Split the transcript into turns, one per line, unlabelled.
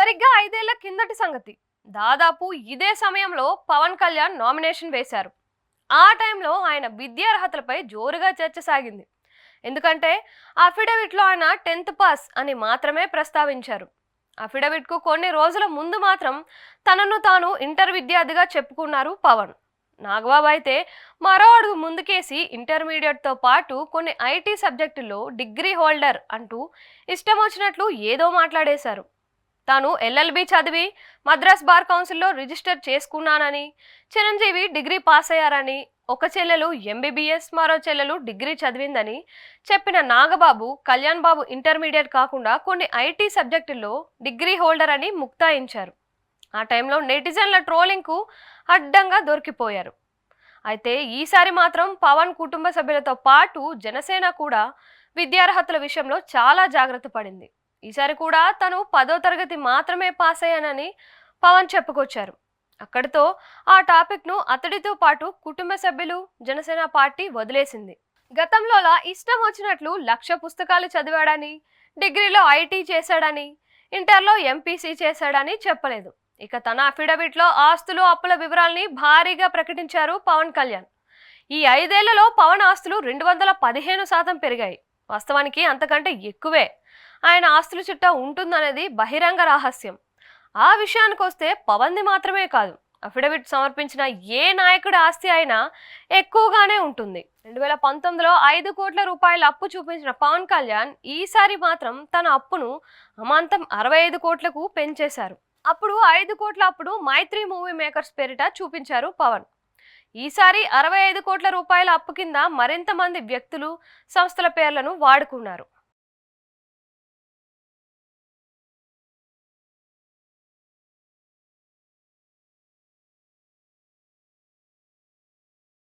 సరిగ్గా 5 ఏళ్ల కిందటి సంగతి. దాదాపు ఇదే సమయంలో పవన్ కళ్యాణ్ నామినేషన్ వేశారు. ఆ టైంలో ఆయన విద్యార్హతలపై జోరుగా చర్చ సాగింది. ఎందుకంటే అఫిడవిట్లో ఆయన 10th పాస్ అని మాత్రమే ప్రస్తావించారు. అఫిడవిట్కు కొన్ని రోజుల ముందు మాత్రం తనను తాను ఇంటర్ విద్యార్థిగా చెప్పుకున్నారు పవన్. నాగబాబు అయితే మరో అడుగు ముందుకేసి ఇంటర్మీడియట్తో పాటు కొన్ని ఐటీ సబ్జెక్టుల్లో డిగ్రీ హోల్డర్ అంటూ ఇష్టం వచ్చినట్లు ఏదో మాట్లాడేశారు. తాను ఎల్ఎల్బి చదివి మద్రాస్ బార్ కౌన్సిల్లో రిజిస్టర్ చేసుకున్నానని, చిరంజీవి డిగ్రీ పాస్ అయ్యారని, ఒక చెల్లెలు ఎంబీబీఎస్, మరో చెల్లెలు డిగ్రీ చదివిందని చెప్పిన నాగబాబు కళ్యాణ్ బాబు ఇంటర్మీడియట్ కాకుండా కొన్ని ఐటీ సబ్జెక్టుల్లో డిగ్రీ హోల్డర్ అని ముక్తాయించారు. ఆ టైంలో నెటిజన్ల ట్రోలింగ్కు అడ్డంగా దొరికిపోయారు. అయితే ఈసారి మాత్రం పవన్ కుటుంబ సభ్యులతో పాటు జనసేన కూడా విద్యార్హతల విషయంలో చాలా జాగ్రత్త పడింది. ఈసారి కూడా తను 10వ తరగతి మాత్రమే పాస్ అయ్యానని పవన్ చెప్పుకొచ్చారు. అక్కడితో ఆ టాపిక్ను అతడితో పాటు కుటుంబ సభ్యులు, జనసేన పార్టీ వదిలేసింది. గతంలోలా ఇష్టం వచ్చినట్లు 1,00,000 పుస్తకాలు చదివాడని, డిగ్రీలో ఐటీ చేశాడని, ఇంటర్లో ఎంపీసీ చేశాడని చెప్పలేదు. ఇక తన అఫిడవిట్లో ఆస్తులు, అప్పుల వివరాల్ని భారీగా ప్రకటించారు పవన్ కళ్యాణ్. ఈ 5 ఏళ్లలో పవన్ ఆస్తులు 215% పెరిగాయి. వాస్తవానికి అంతకంటే ఎక్కువే. ఆయన ఆస్తుల చిట్టా ఉంటుందనేది బహిరంగ రహస్యం. ఆ విషయానికి వస్తే పవన్ది మాత్రమే కాదు, అఫిడవిట్ సమర్పించిన ఏ నాయకుడి ఆస్తి అయినా ఎక్కువగానే ఉంటుంది. 2019లో 5 కోట్ల రూపాయల అప్పు చూపించిన పవన్ కళ్యాణ్ ఈసారి మాత్రం తన అప్పును అమాంతం 65 కోట్లకు పెంచేశారు. అప్పుడు 5 కోట్ల అప్పుడు మైత్రి మూవీ మేకర్స్ పేరిట చూపించారు పవన్. ఈసారి 65 కోట్ల రూపాయల అప్పు కింద మరింత మంది వ్యక్తులు, సంస్థల పేర్లను వాడుకున్నారు.